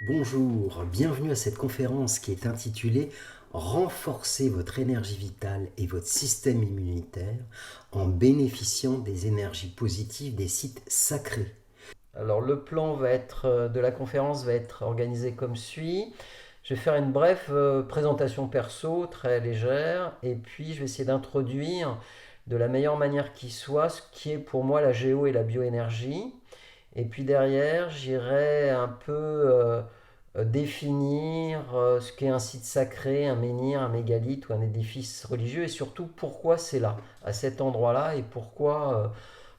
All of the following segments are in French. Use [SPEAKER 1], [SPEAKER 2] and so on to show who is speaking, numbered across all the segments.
[SPEAKER 1] Bonjour, bienvenue à cette conférence qui est intitulée Renforcer votre énergie vitale et votre système immunitaire en bénéficiant des énergies positives des sites sacrés. Alors le plan de la conférence va être organisé comme suit. Je vais faire une brève présentation perso très légère et puis je vais essayer d'introduire de la meilleure manière qui soit ce qui est pour moi la géo et la bioénergie. Et puis derrière, j'irai un peu définir ce qu'est un site sacré, un menhir, un mégalithe ou un édifice religieux et surtout pourquoi c'est là, à cet endroit-là et pourquoi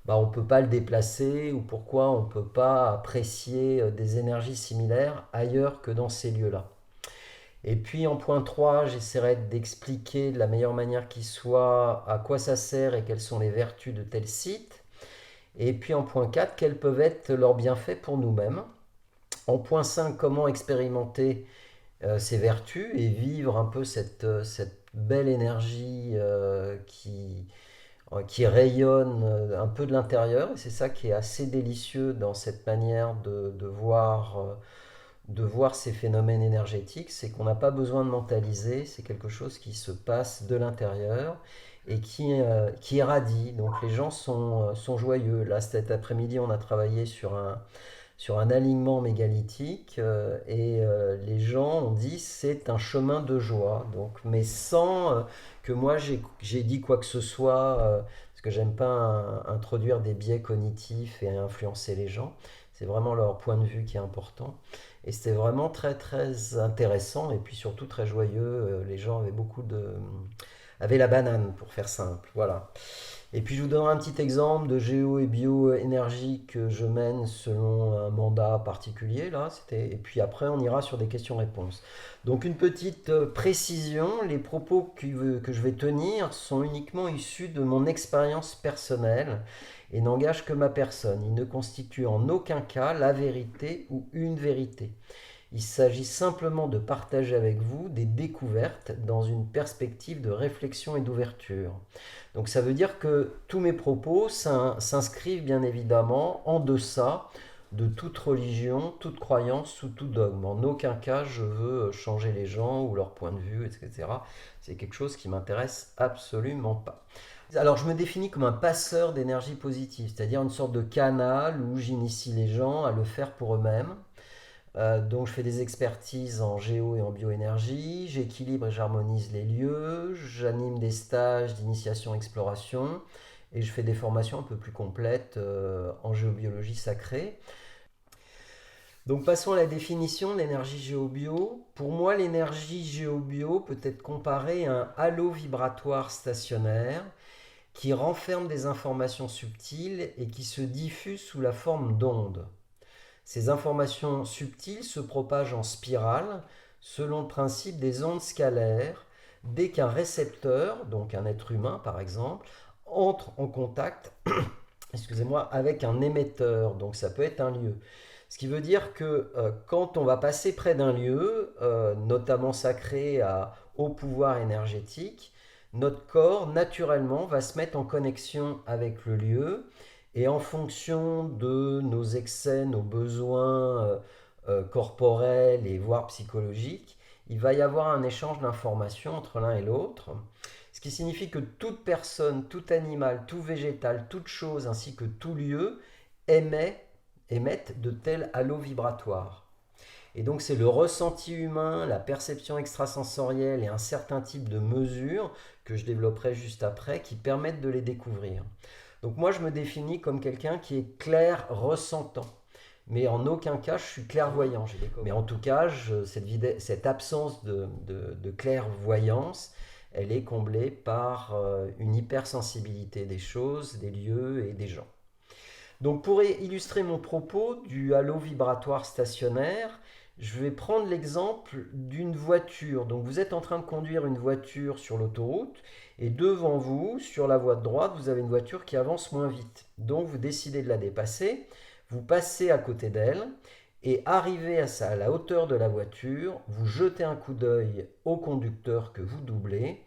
[SPEAKER 1] on ne peut pas le déplacer ou pourquoi on ne peut pas apprécier des énergies similaires ailleurs que dans ces lieux-là. Et puis en point 3, j'essaierai d'expliquer de la meilleure manière qui soit à quoi ça sert et quelles sont les vertus de tel site. Et puis en point 4, quels peuvent être leurs bienfaits pour nous-mêmes. En point 5, comment expérimenter ces vertus et vivre un peu cette belle énergie qui rayonne un peu de l'intérieur. Et c'est ça qui est assez délicieux dans cette manière de voir ces phénomènes énergétiques, c'est qu'on n'a pas besoin de mentaliser, c'est quelque chose qui se passe de l'intérieur et qui irradie. Donc les gens sont joyeux. Là, cet après-midi, on a travaillé sur un alignement mégalithique les gens ont dit c'est un chemin de joie. Donc, mais sans que moi j'ai dit quoi que ce soit, parce que j'aime pas introduire des biais cognitifs et influencer les gens. C'est vraiment leur point de vue qui est important. Et c'était vraiment très très intéressant et puis surtout très joyeux. Les gens avaient la banane pour faire simple. Voilà. Et puis je vous donnerai un petit exemple de géo et bioénergie que je mène selon un mandat particulier. Là, et puis après, on ira sur des questions-réponses. Donc une petite précision, les propos que je vais tenir sont uniquement issus de mon expérience personnelle et n'engagent que ma personne. Ils ne constituent en aucun cas la vérité ou une vérité. Il s'agit simplement de partager avec vous des découvertes dans une perspective de réflexion et d'ouverture. Donc ça veut dire que tous mes propos s'inscrivent bien évidemment en deçà de toute religion, toute croyance ou tout dogme. En aucun cas je veux changer les gens ou leur point de vue, etc. C'est quelque chose qui m'intéresse absolument pas. Alors je me définis comme un passeur d'énergie positive, c'est-à-dire une sorte de canal où j'initie les gens à le faire pour eux-mêmes. Donc je fais des expertises en géo et en bioénergie, j'équilibre et j'harmonise les lieux, j'anime des stages d'initiation exploration et je fais des formations un peu plus complètes en géobiologie sacrée. Donc passons à la définition de l'énergie géobio. Pour moi, l'énergie géobio peut être comparée à un halo vibratoire stationnaire qui renferme des informations subtiles et qui se diffuse sous la forme d'ondes. Ces informations subtiles se propagent en spirale selon le principe des ondes scalaires dès qu'un récepteur, donc un être humain par exemple, entre en contact avec un émetteur, donc ça peut être un lieu. Ce qui veut dire que quand on va passer près d'un lieu, notamment sacré à haut pouvoir énergétique, notre corps naturellement va se mettre en connexion avec le lieu et en fonction de nos excès, nos besoins corporels et voire psychologiques, il va y avoir un échange d'informations entre l'un et l'autre. Ce qui signifie que toute personne, tout animal, tout végétal, toute chose ainsi que tout lieu émettent de tels halos vibratoires. Et donc c'est le ressenti humain, la perception extrasensorielle et un certain type de mesures que je développerai juste après qui permettent de les découvrir. Donc moi je me définis comme quelqu'un qui est clair ressentant. Mais en aucun cas je suis clairvoyant. Mais en tout cas, cette absence de clairvoyance, elle est comblée par une hypersensibilité des choses, des lieux et des gens. Donc pour illustrer mon propos du halo vibratoire stationnaire, je vais prendre l'exemple d'une voiture. Donc vous êtes en train de conduire une voiture sur l'autoroute et devant vous, sur la voie de droite, vous avez une voiture qui avance moins vite. Donc vous décidez de la dépasser, vous passez à côté d'elle et arrivé à la hauteur de la voiture, vous jetez un coup d'œil au conducteur que vous doublez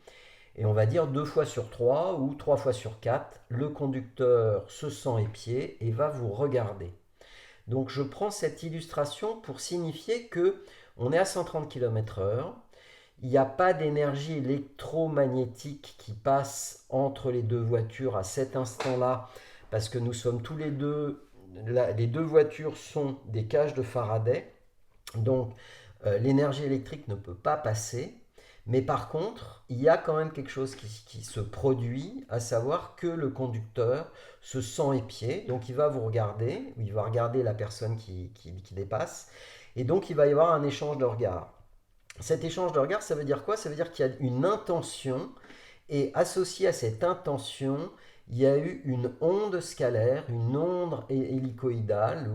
[SPEAKER 1] et on va dire 2 fois sur 3 ou 3 fois sur 4, le conducteur se sent épié et va vous regarder. Donc je prends cette illustration pour signifier que on est à 130 km/h, il n'y a pas d'énergie électromagnétique qui passe entre les deux voitures à cet instant-là, parce que nous sommes tous les deux, les deux voitures sont des cages de Faraday, donc l'énergie électrique ne peut pas passer. Mais par contre, il y a quand même quelque chose qui se produit, à savoir que le conducteur se sent épié, donc il va vous regarder, il va regarder la personne qui dépasse, et donc il va y avoir un échange de regards. Cet échange de regards, ça veut dire quoi? Ça veut dire qu'il y a une intention, et associée à cette intention, il y a eu une onde scalaire, une onde hélicoïdale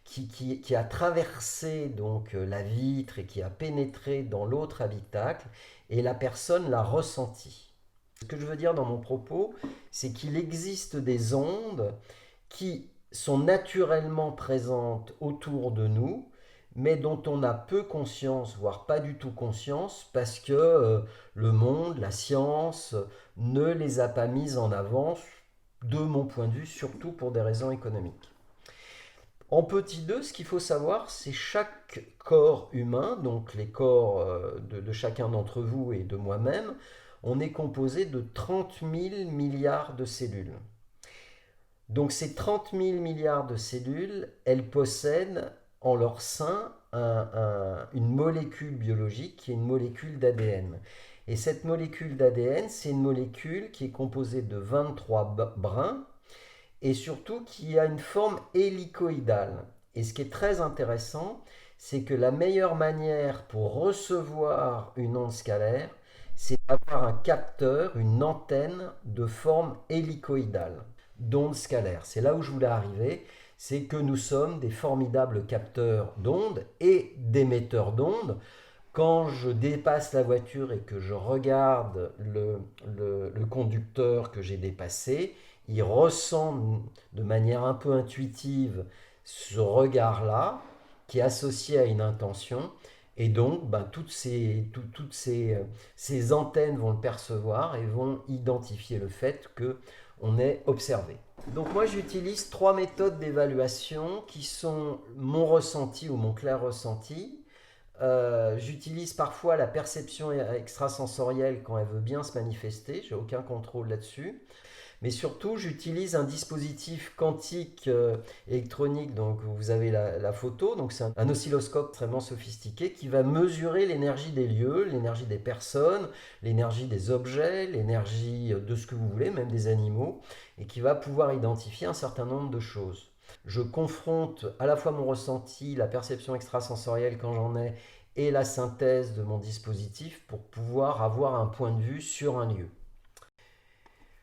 [SPEAKER 1] qui a traversé donc la vitre et qui a pénétré dans l'autre habitacle et la personne l'a ressenti. Ce que je veux dire dans mon propos, c'est qu'il existe des ondes qui sont naturellement présentes autour de nous, mais dont on a peu conscience, voire pas du tout conscience, parce que le monde, la science, ne les a pas mises en avant, de mon point de vue, surtout pour des raisons économiques. En petit 2, ce qu'il faut savoir, c'est chaque corps humain, donc les corps de chacun d'entre vous et de moi-même, on est composé de 30 000 milliards de cellules. Donc ces 30 000 milliards de cellules, elles possèdent en leur sein une molécule biologique qui est une molécule d'ADN. Et cette molécule d'ADN, c'est une molécule qui est composée de 23 brins et surtout qui a une forme hélicoïdale. Et ce qui est très intéressant, c'est que la meilleure manière pour recevoir une onde scalaire, c'est d'avoir un capteur, une antenne de forme hélicoïdale, d'onde scalaire. C'est là où je voulais arriver, c'est que nous sommes des formidables capteurs d'ondes et d'émetteurs d'ondes. Quand je dépasse la voiture et que je regarde le conducteur que j'ai dépassé, il ressent de manière un peu intuitive ce regard-là qui est associé à une intention. Et donc, toutes ces antennes vont le percevoir et vont identifier le fait qu'on est observé. Donc moi, j'utilise 3 méthodes d'évaluation qui sont mon ressenti ou mon clair ressenti. J'utilise parfois la perception extrasensorielle quand elle veut bien se manifester, j'ai aucun contrôle là-dessus. Mais surtout, j'utilise un dispositif quantique électronique, donc vous avez la photo, donc c'est un oscilloscope extrêmement sophistiqué qui va mesurer l'énergie des lieux, l'énergie des personnes, l'énergie des objets, l'énergie de ce que vous voulez, même des animaux, et qui va pouvoir identifier un certain nombre de choses. Je confronte à la fois mon ressenti, la perception extrasensorielle quand j'en ai, et la synthèse de mon dispositif pour pouvoir avoir un point de vue sur un lieu.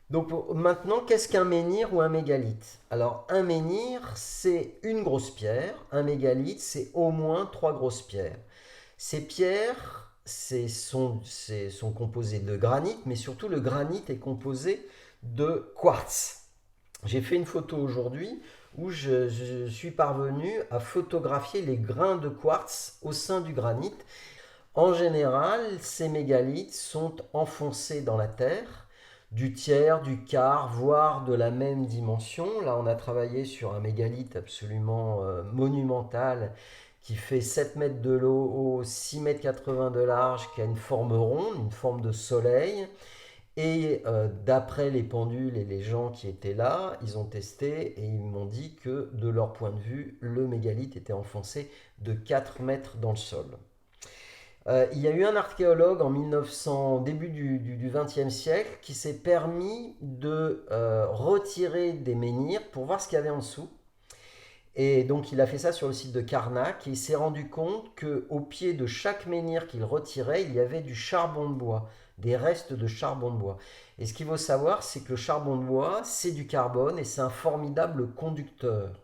[SPEAKER 1] Donc maintenant, qu'est-ce qu'un menhir ou un mégalithe? Alors un menhir, c'est une grosse pierre, un mégalithe, c'est au moins 3 grosses pierres. Ces pierres sont composées de granit, mais surtout le granit est composé de quartz. J'ai fait une photo aujourd'hui où je suis parvenu à photographier les grains de quartz au sein du granit. En général, ces mégalithes sont enfoncés dans la terre, du tiers, du quart, voire de la même dimension. Là, on a travaillé sur un mégalithe absolument monumental qui fait 7 mètres de haut, 6 mètres 80 de large, qui a une forme ronde, une forme de soleil. Et d'après les pendules et les gens qui étaient là, ils ont testé et ils m'ont dit que de leur point de vue, le mégalithe était enfoncé de 4 mètres dans le sol. Il y a eu un archéologue en 1900, début du XXe siècle qui s'est permis de retirer des menhirs pour voir ce qu'il y avait en dessous. Et donc il a fait ça sur le site de Karnak et il s'est rendu compte qu'au pied de chaque menhir qu'il retirait, il y avait du charbon de bois, des restes de charbon de bois. Et ce qu'il faut savoir, c'est que le charbon de bois, c'est du carbone et c'est un formidable conducteur.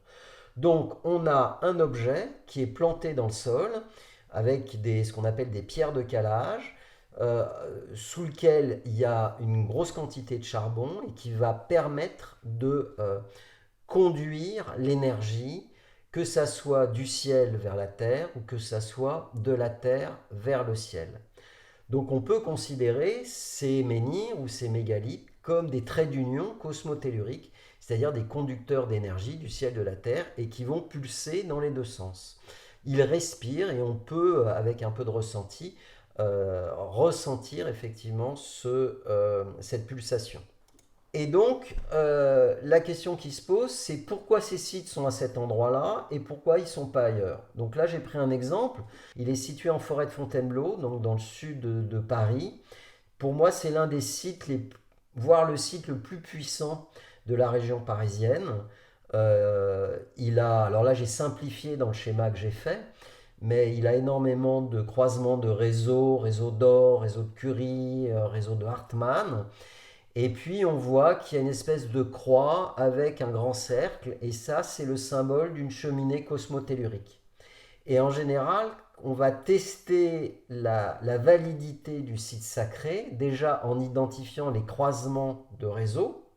[SPEAKER 1] Donc on a un objet qui est planté dans le sol avec ce qu'on appelle des pierres de calage, sous lequel il y a une grosse quantité de charbon et qui va permettre de conduire l'énergie, que ça soit du ciel vers la terre ou que ça soit de la terre vers le ciel. Donc on peut considérer ces menhirs ou ces mégalithes comme des traits d'union cosmotelluriques, c'est-à-dire des conducteurs d'énergie du ciel de la Terre et qui vont pulser dans les deux sens. Ils respirent et on peut, avec un peu de ressenti, ressentir effectivement cette pulsation. Et donc, la question qui se pose, c'est pourquoi ces sites sont à cet endroit-là et pourquoi ils ne sont pas ailleurs. Donc là, j'ai pris un exemple. Il est situé en forêt de Fontainebleau, donc dans le sud de Paris. Pour moi, c'est l'un des sites, voire le site le plus puissant de la région parisienne. Alors là, j'ai simplifié dans le schéma que j'ai fait, mais il a énormément de croisements de réseaux, réseau d'Or, réseau de Curie, réseau de Hartmann. Et puis on voit qu'il y a une espèce de croix avec un grand cercle, et ça c'est le symbole d'une cheminée cosmotellurique. Et en général, on va tester la validité du site sacré, déjà en identifiant les croisements de réseaux,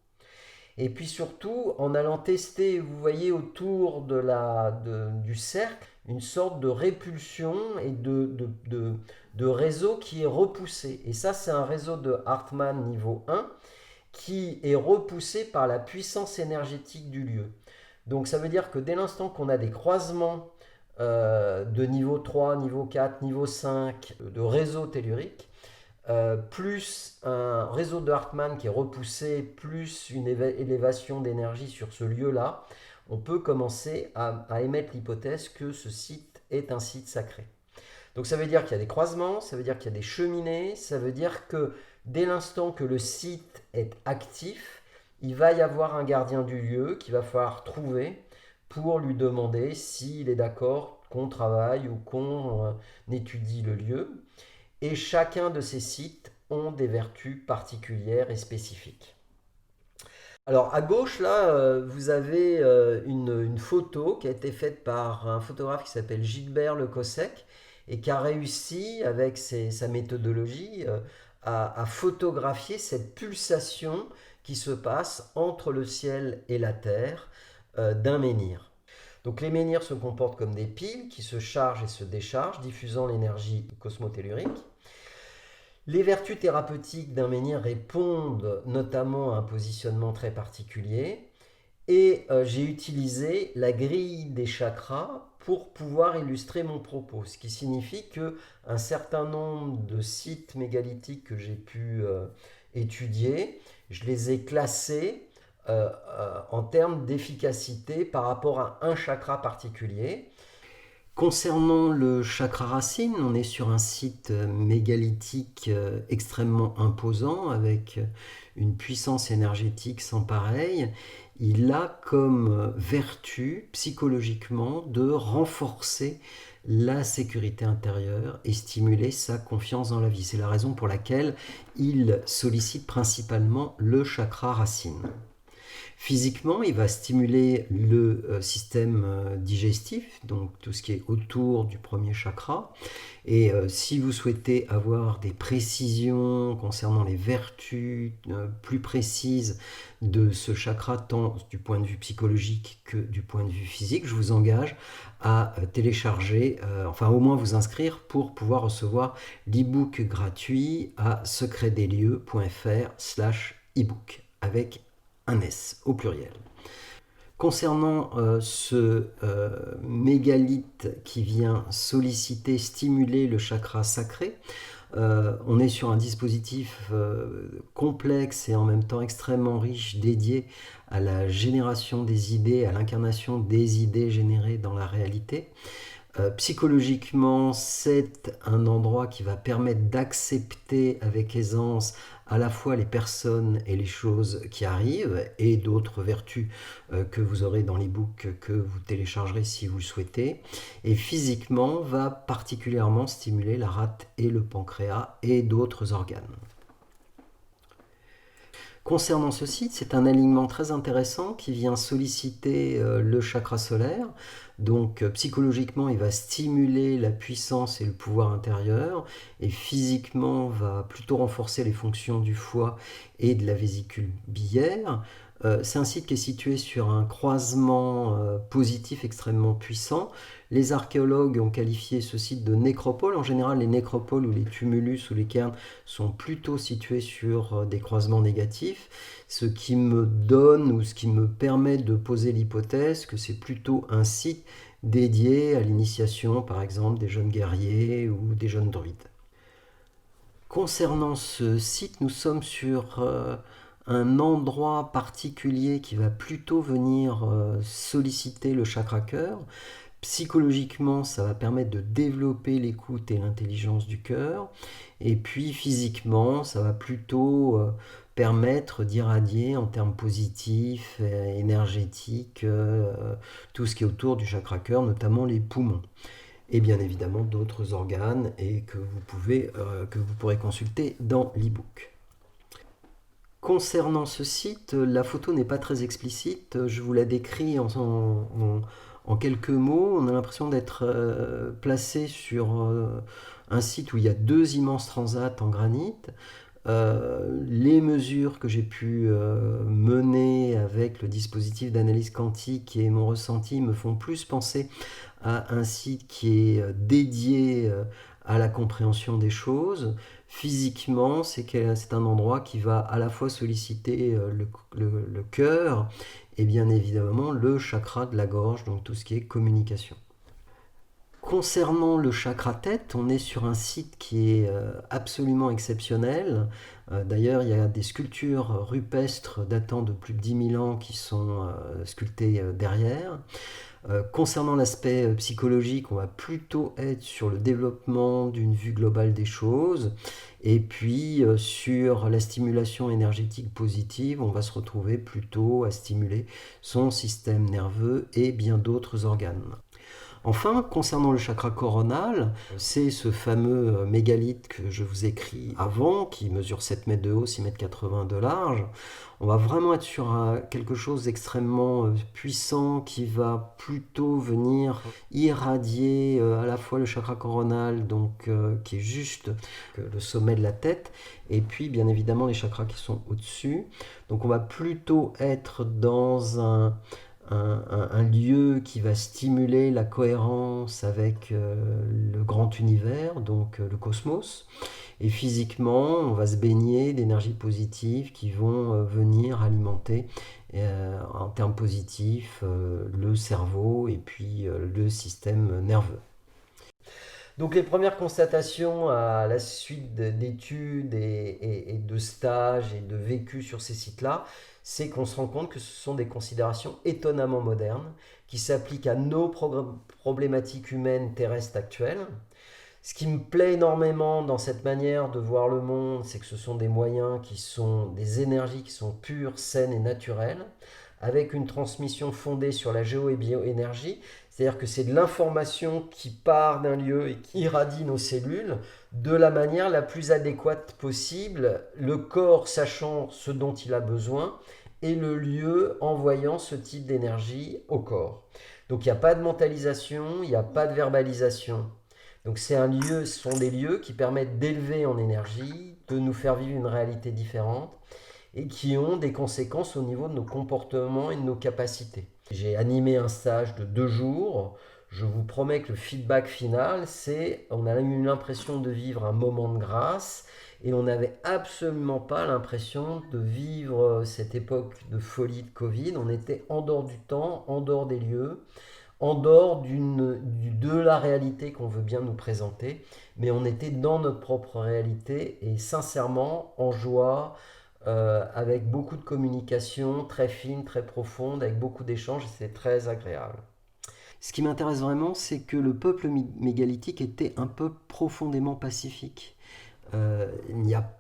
[SPEAKER 1] et puis surtout en allant tester, vous voyez autour du cercle, une sorte de répulsion et de réseau qui est repoussé. Et ça, c'est un réseau de Hartmann niveau 1 qui est repoussé par la puissance énergétique du lieu. Donc ça veut dire que dès l'instant qu'on a des croisements de niveau 3, niveau 4, niveau 5 de réseau tellurique, plus un réseau de Hartmann qui est repoussé, plus une élévation d'énergie sur ce lieu-là, on peut commencer à émettre l'hypothèse que ce site est un site sacré. Donc ça veut dire qu'il y a des croisements, ça veut dire qu'il y a des cheminées, ça veut dire que dès l'instant que le site est actif, il va y avoir un gardien du lieu qu'il va falloir trouver pour lui demander s'il est d'accord qu'on travaille ou qu'on étudie le lieu. Et chacun de ces sites ont des vertus particulières et spécifiques. Alors à gauche, là, vous avez une photo qui a été faite par un photographe qui s'appelle Gilbert Le Cossec et qui a réussi, avec sa méthodologie, à photographier cette pulsation qui se passe entre le ciel et la terre d'un menhir. Donc les menhirs se comportent comme des piles qui se chargent et se déchargent, diffusant l'énergie cosmotellurique. Les vertus thérapeutiques d'un menhir répondent notamment à un positionnement très particulier. Et j'ai utilisé la grille des chakras pour pouvoir illustrer mon propos. Ce qui signifie qu'un certain nombre de sites mégalithiques que j'ai pu étudier, je les ai classés en termes d'efficacité par rapport à un chakra particulier. Concernant le chakra racine, on est sur un site mégalithique extrêmement imposant avec une puissance énergétique sans pareil. Il a comme vertu psychologiquement de renforcer la sécurité intérieure et stimuler sa confiance dans la vie. C'est la raison pour laquelle il sollicite principalement le chakra racine. Physiquement, il va stimuler le système digestif, donc tout ce qui est autour du premier chakra. Et si vous souhaitez avoir des précisions concernant les vertus plus précises de ce chakra, tant du point de vue psychologique que du point de vue physique, je vous engage à télécharger, enfin au moins vous inscrire pour pouvoir recevoir l'e-book gratuit à secretdeslieux.fr/ebook avec un S au pluriel. Concernant ce mégalithe qui vient solliciter, stimuler le chakra sacré, on est sur un dispositif complexe et en même temps extrêmement riche, dédié à la génération des idées, à l'incarnation des idées générées dans la réalité. Psychologiquement, c'est un endroit qui va permettre d'accepter avec aisance à la fois les personnes et les choses qui arrivent et d'autres vertus que vous aurez dans l'e-book que vous téléchargerez si vous le souhaitez. Et physiquement, va particulièrement stimuler la rate et le pancréas et d'autres organes. Concernant ce site, c'est un alignement très intéressant qui vient solliciter le chakra solaire. Donc psychologiquement, il va stimuler la puissance et le pouvoir intérieur et physiquement va plutôt renforcer les fonctions du foie et de la vésicule biliaire. C'est un site qui est situé sur un croisement positif extrêmement puissant. Les archéologues ont qualifié ce site de nécropole. En général, les nécropoles ou les tumulus ou les cairns sont plutôt situés sur des croisements négatifs, ce qui me donne ou ce qui me permet de poser l'hypothèse que c'est plutôt un site dédié à l'initiation, par exemple, des jeunes guerriers ou des jeunes druides. Concernant ce site, nous sommes sur un endroit particulier qui va plutôt venir solliciter le chakra cœur. Psychologiquement, ça va permettre de développer l'écoute et l'intelligence du cœur. Et puis physiquement, ça va plutôt permettre d'irradier en termes positifs, énergétiques, tout ce qui est autour du chakra cœur, notamment les poumons. Et bien évidemment d'autres organes et que vous pourrez consulter dans l'e-book. Concernant ce site, la photo n'est pas très explicite. Je vous la décris en quelques mots. On a l'impression d'être placé sur un site où il y a 2 immenses transats en granit. Les mesures que j'ai pu mener avec le dispositif d'analyse quantique et mon ressenti me font plus penser à un site qui est dédié à la compréhension des choses. Physiquement, c'est un endroit qui va à la fois solliciter le cœur et bien évidemment le chakra de la gorge, donc tout ce qui est communication. Concernant le chakra tête, on est sur un site qui est absolument exceptionnel. D'ailleurs, il y a des sculptures rupestres datant de plus de 10 000 ans qui sont sculptées derrière. Concernant l'aspect psychologique, on va plutôt être sur le développement d'une vue globale des choses. Et puis sur la stimulation énergétique positive, on va se retrouver plutôt à stimuler son système nerveux et bien d'autres organes. Enfin, concernant le chakra coronal, c'est ce fameux mégalithe que je vous ai écrit avant, qui mesure 7 mètres de haut, 6 mètres 80 de large. On va vraiment être sur quelque chose d'extrêmement puissant qui va plutôt venir irradier à la fois le chakra coronal, donc qui est juste le sommet de la tête, et puis bien évidemment les chakras qui sont au-dessus. Donc on va plutôt être dans un lieu qui va stimuler la cohérence avec le grand univers, donc le cosmos. Et physiquement, on va se baigner d'énergies positives qui vont venir alimenter en termes positifs le cerveau et puis le système nerveux. Donc les premières constatations à la suite d'études et de stages et de vécus sur ces sites-là, c'est qu'on se rend compte que ce sont des considérations étonnamment modernes qui s'appliquent à nos problématiques humaines terrestres actuelles. Ce qui me plaît énormément dans cette manière de voir le monde, c'est que ce sont des moyens qui sont des énergies qui sont pures, saines et naturelles, avec une transmission fondée sur la géo et bioénergie, c'est-à-dire que c'est de l'information qui part d'un lieu et qui irradie nos cellules de la manière la plus adéquate possible, le corps sachant ce dont il a besoin et le lieu envoyant ce type d'énergie au corps. Donc il n'y a pas de mentalisation, il n'y a pas de verbalisation. Donc ce sont des lieux qui permettent d'élever en énergie, de nous faire vivre une réalité différente et qui ont des conséquences au niveau de nos comportements et de nos capacités. J'ai animé un stage de 2 jours. Je vous promets que le feedback final, c'est on a eu l'impression de vivre un moment de grâce et on n'avait absolument pas l'impression de vivre cette époque de folie de Covid. On était en dehors du temps, en dehors des lieux, en dehors de la réalité qu'on veut bien nous présenter, mais on était dans notre propre réalité et sincèrement en joie, avec beaucoup de communication très fine, très profonde, avec beaucoup d'échanges, et c'est très agréable. Ce qui m'intéresse vraiment, c'est que le peuple mégalithique était un peuple profondément pacifique. Il n'y a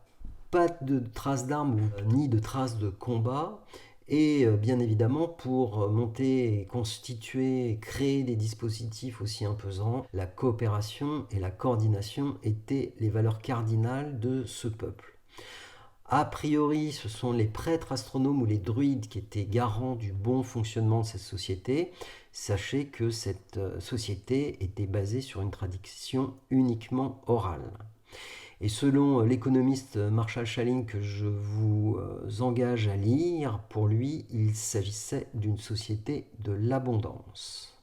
[SPEAKER 1] pas de traces d'armes ni de traces de combat. Et bien évidemment, pour monter, constituer, créer des dispositifs aussi imposants, la coopération et la coordination étaient les valeurs cardinales de ce peuple. A priori, ce sont les prêtres astronomes ou les druides qui étaient garants du bon fonctionnement de cette société. Sachez que cette société était basée sur une tradition uniquement orale. Et selon l'économiste Marshall Schalling que je vous engage à lire, pour lui, il s'agissait d'une société de l'abondance.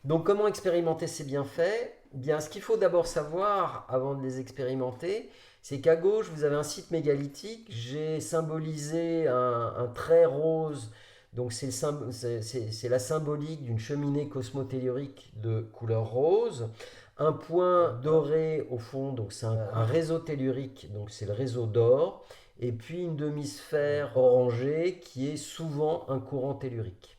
[SPEAKER 1] Donc comment expérimenter ces bienfaits? Bien, ce qu'il faut d'abord savoir avant de les expérimenter, c'est qu'à gauche, vous avez un site mégalithique. J'ai symbolisé un trait rose. Donc c'est la symbolique d'une cheminée cosmotellurique de couleur rose. Un point doré au fond, donc c'est un réseau tellurique, donc c'est le réseau d'or. Et puis une demi-sphère orangée qui est souvent un courant tellurique.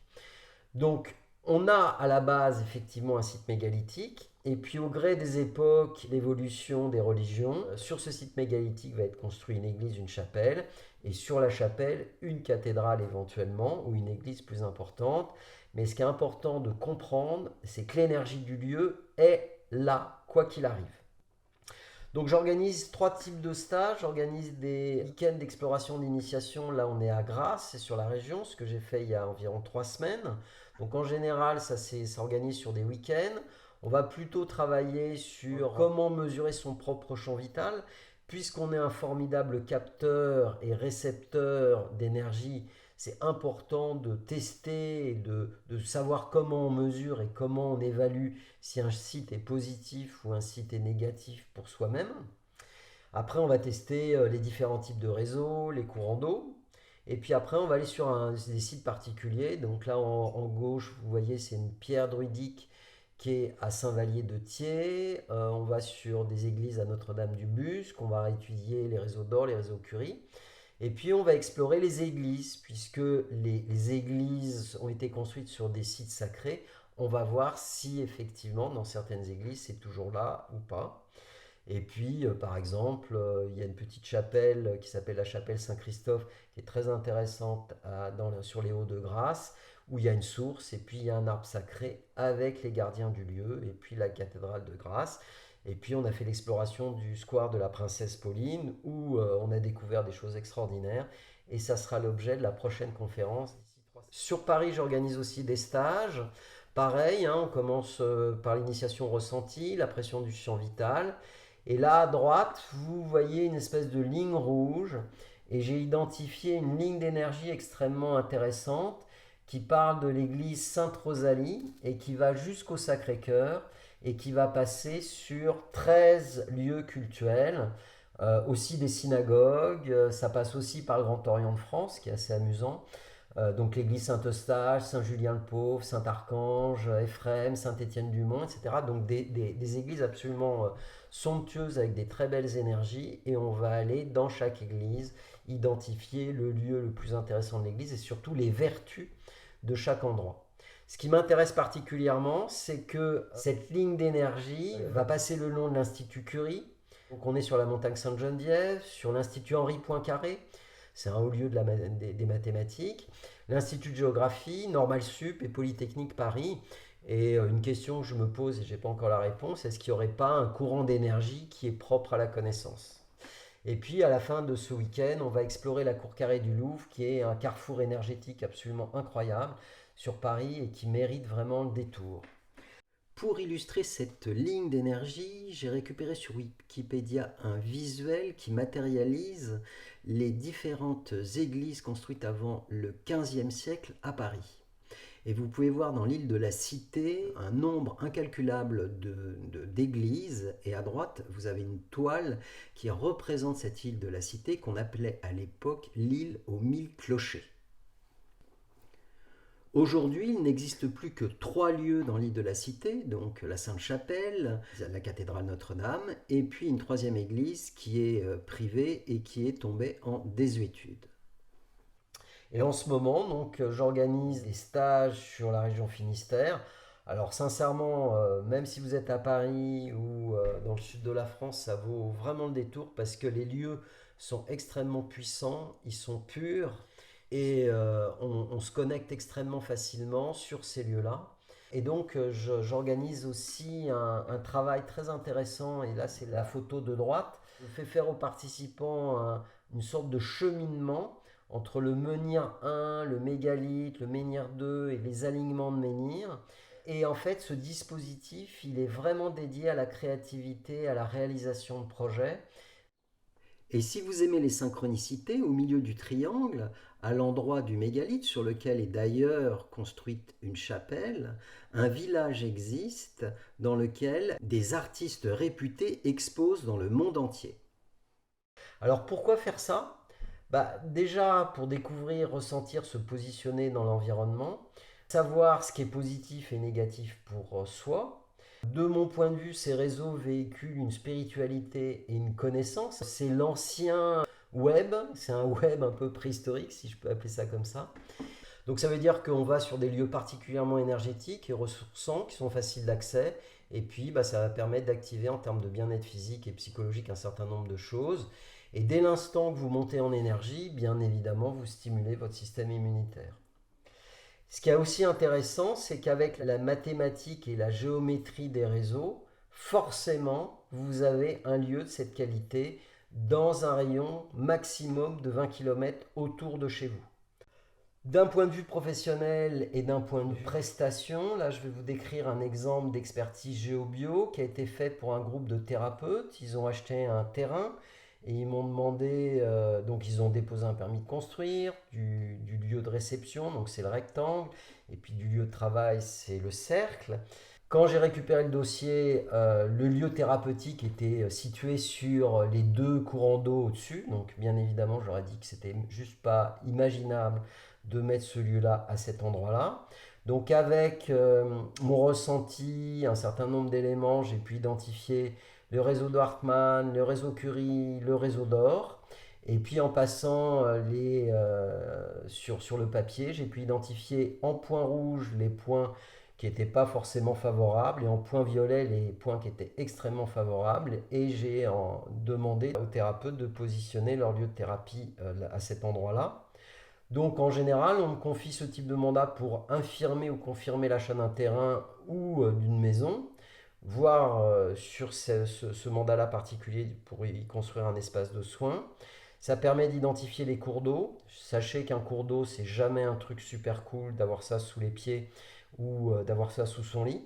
[SPEAKER 1] Donc on a à la base effectivement un site mégalithique, et puis au gré des époques, l'évolution des religions, sur ce site mégalithique va être construite une église, une chapelle, et sur la chapelle, une cathédrale éventuellement, ou une église plus importante. Mais ce qui est important de comprendre, c'est que l'énergie du lieu est là, quoi qu'il arrive. Donc j'organise 3 types de stages. J'organise des week-ends d'exploration d'initiation. Là, on est à Grasse, c'est sur la région, ce que j'ai fait il y a environ 3 semaines. Donc en général, ça s'organise sur des week-ends. On va plutôt travailler sur comment mesurer son propre champ vital, puisqu'on est un formidable capteur et récepteur d'énergie. C'est important de tester et de savoir comment on mesure et comment on évalue si un site est positif ou un site est négatif pour soi-même. Après, on va tester les différents types de réseaux, les courants d'eau. Et puis après, on va aller sur des sites particuliers. Donc là, en gauche, vous voyez, c'est une pierre druidique qui est à Saint-Vallier-de-Thiers. On va sur des églises à Notre-Dame-du-Busque. On va étudier les réseaux d'or, les réseaux curie. Et puis on va explorer les églises, puisque les églises ont été construites sur des sites sacrés. On va voir si effectivement dans certaines églises c'est toujours là ou pas. Et puis par exemple, il y a une petite chapelle qui s'appelle la chapelle Saint-Christophe, qui est très intéressante sur les Hauts-de-Grâce, où il y a une source, et puis il y a un arbre sacré avec les gardiens du lieu, et puis la cathédrale de Grasse. Et puis on a fait l'exploration du square de la Princesse Pauline, où on a découvert des choses extraordinaires, et ça sera l'objet de la prochaine conférence. Sur Paris, j'organise aussi des stages. Pareil, hein, on commence par l'initiation ressentie, la pression du champ vital. Et là, à droite, vous voyez une espèce de ligne rouge. Et j'ai identifié une ligne d'énergie extrêmement intéressante qui parle de l'église Sainte-Rosalie et qui va jusqu'au Sacré-Cœur et qui va passer sur 13 lieux cultuels, aussi des synagogues. Ça passe aussi par le Grand Orient de France, qui est assez amusant. Donc l'église Saint-Eustache, Saint-Julien-le-Pauvre, Saint-Archange, Éphrem, Saint-Étienne-du-Mont, etc. Donc des églises absolument somptueuses avec des très belles énergies. Et on va aller dans chaque église identifier le lieu le plus intéressant de l'église et surtout les vertus de chaque endroit. Ce qui m'intéresse particulièrement, c'est que cette ligne d'énergie va passer le long de l'Institut Curie. Donc on est sur la montagne Sainte-Geneviève, sur l'Institut Henri Poincaré. C'est un haut lieu des mathématiques. L'Institut de géographie, Normal Sup et Polytechnique Paris. Et une question que je me pose et je n'ai pas encore la réponse, est-ce qu'il n'y aurait pas un courant d'énergie qui est propre à la connaissance? Et puis à la fin de ce week-end, on va explorer la cour carrée du Louvre, qui est un carrefour énergétique absolument incroyable sur Paris et qui mérite vraiment le détour. Pour illustrer cette ligne d'énergie, j'ai récupéré sur Wikipédia un visuel qui matérialise les différentes églises construites avant le XVe siècle à Paris. Et vous pouvez voir dans l'île de la Cité un nombre incalculable d'églises. Et à droite, vous avez une toile qui représente cette île de la Cité qu'on appelait à l'époque l'île aux 1000 clochers. Aujourd'hui, il n'existe plus que 3 lieux dans l'île de la Cité, donc la Sainte-Chapelle, la cathédrale Notre-Dame, et puis une 3e église qui est privée et qui est tombée en désuétude. Et en ce moment, donc, j'organise des stages sur la région Finistère. Alors sincèrement, même si vous êtes à Paris ou dans le sud de la France, ça vaut vraiment le détour parce que les lieux sont extrêmement puissants, ils sont purs et on se connecte extrêmement facilement sur ces lieux-là. Et donc j'organise aussi un travail très intéressant, et là c'est la photo de droite. Je fais faire aux participants une sorte de cheminement entre le menhir 1, le mégalithe, le menhir 2 et les alignements de menhirs. Et en fait, ce dispositif, il est vraiment dédié à la créativité, à la réalisation de projets. Et si vous aimez les synchronicités, au milieu du triangle, à l'endroit du mégalithe sur lequel est d'ailleurs construite une chapelle, un village existe dans lequel des artistes réputés exposent dans le monde entier. Alors pourquoi faire ça? Déjà pour découvrir, ressentir, se positionner dans l'environnement, savoir ce qui est positif et négatif pour soi. De mon point de vue, ces réseaux véhiculent une spiritualité et une connaissance. C'est l'ancien web, c'est un web un peu préhistorique, si je peux appeler ça comme ça. Donc ça veut dire qu'on va sur des lieux particulièrement énergétiques et ressourçants, qui sont faciles d'accès, et puis ça va permettre d'activer en termes de bien-être physique et psychologique un certain nombre de choses. Et dès l'instant que vous montez en énergie, bien évidemment, vous stimulez votre système immunitaire. Ce qui est aussi intéressant, c'est qu'avec la mathématique et la géométrie des réseaux, forcément, vous avez un lieu de cette qualité dans un rayon maximum de 20 km autour de chez vous. D'un point de vue professionnel et d'un point de vue prestation, là je vais vous décrire un exemple d'expertise géobio qui a été fait pour un groupe de thérapeutes. Ils ont acheté un terrain et ils m'ont demandé, donc ils ont déposé un permis de construire, du lieu de réception, donc c'est le rectangle, et puis du lieu de travail, c'est le cercle. Quand j'ai récupéré le dossier, le lieu thérapeutique était situé sur les deux courants d'eau au-dessus, donc bien évidemment je leur ai dit que c'était juste pas imaginable de mettre ce lieu-là à cet endroit-là. Donc avec mon ressenti, un certain nombre d'éléments, j'ai pu identifier le réseau de Hartmann, le réseau Curie, le réseau d'Or. Et puis en passant sur le papier, j'ai pu identifier en point rouge les points qui n'étaient pas forcément favorables et en point violet les points qui étaient extrêmement favorables. Et j'ai demandé aux thérapeutes de positionner leur lieu de thérapie à cet endroit-là. Donc en général, on me confie ce type de mandat pour infirmer ou confirmer l'achat d'un terrain ou d'une maison, voire sur ce mandat-là particulier pour y construire un espace de soins. Ça permet d'identifier les cours d'eau. Sachez qu'un cours d'eau, c'est jamais un truc super cool d'avoir ça sous les pieds ou d'avoir ça sous son lit.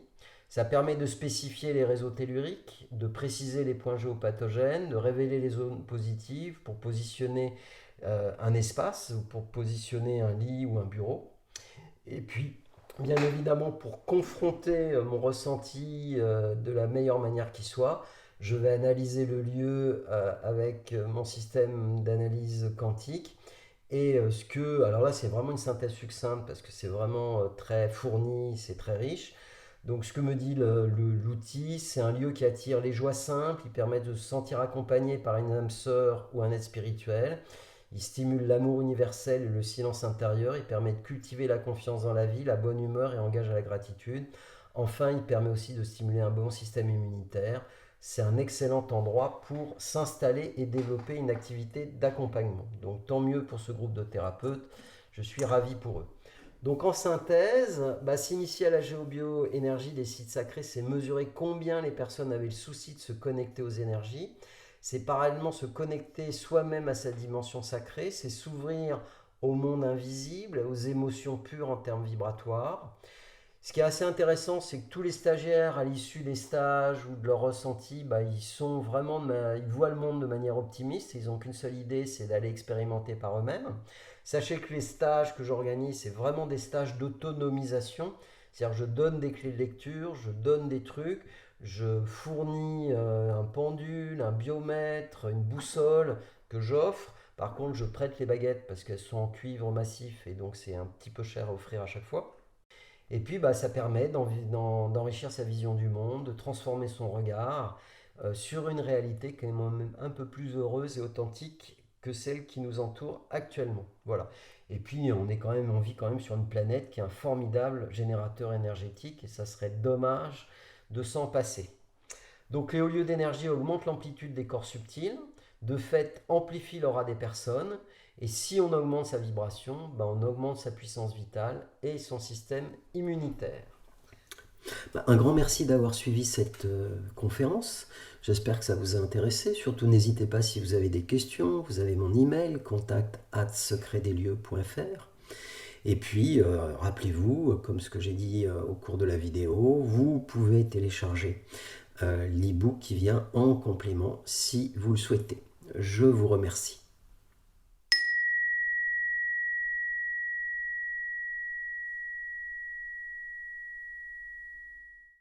[SPEAKER 1] Ça permet de spécifier les réseaux telluriques, de préciser les points géopathogènes, de révéler les zones positives pour positionner un espace, pour positionner un lit ou un bureau. Et puis, bien évidemment, pour confronter mon ressenti de la meilleure manière qui soit, je vais analyser le lieu avec mon système d'analyse quantique. Et alors là, c'est vraiment une synthèse succincte parce que c'est vraiment très fourni, c'est très riche. Donc, ce que me dit l'outil, c'est un lieu qui attire les joies simples, il permet de se sentir accompagné par une âme sœur ou un être spirituel. Il stimule l'amour universel et le silence intérieur. Il permet de cultiver la confiance dans la vie, la bonne humeur et engage à la gratitude. Enfin, il permet aussi de stimuler un bon système immunitaire. C'est un excellent endroit pour s'installer et développer une activité d'accompagnement. Donc tant mieux pour ce groupe de thérapeutes. Je suis ravi pour eux. Donc en synthèse, s'initier à la géobioénergie des sites sacrés, c'est mesurer combien les personnes avaient le souci de se connecter aux énergies. C'est parallèlement se connecter soi-même à sa dimension sacrée, c'est s'ouvrir au monde invisible, aux émotions pures en termes vibratoires. Ce qui est assez intéressant, c'est que tous les stagiaires, à l'issue des stages ou de leur ressenti, ils voient le monde de manière optimiste. Ils n'ont qu'une seule idée, c'est d'aller expérimenter par eux-mêmes. Sachez que les stages que j'organise, c'est vraiment des stages d'autonomisation. C'est-à-dire, je donne des clés de lecture, je donne des trucs, je fournis un pendule, un biomètre, une boussole que j'offre. Par contre, je prête les baguettes parce qu'elles sont en cuivre massif et donc c'est un petit peu cher à offrir à chaque fois. Et puis, ça permet d'enrichir sa vision du monde, de transformer son regard sur une réalité qui est même un peu plus heureuse et authentique que celle qui nous entoure actuellement. Voilà. Et puis, on vit quand même sur une planète qui est un formidable générateur énergétique et ça serait dommage de s'en passer. Donc, les hauts lieux d'énergie augmentent l'amplitude des corps subtils, de fait amplifient l'aura des personnes. Et si on augmente sa vibration, on augmente sa puissance vitale et son système immunitaire. Un grand merci d'avoir suivi cette conférence. J'espère que ça vous a intéressé. Surtout, n'hésitez pas si vous avez des questions. Vous avez mon email, contact@secretdeslieux.fr. Et puis, rappelez-vous, comme ce que j'ai dit au cours de la vidéo, vous pouvez télécharger l'e-book qui vient en complément si vous le souhaitez. Je vous remercie.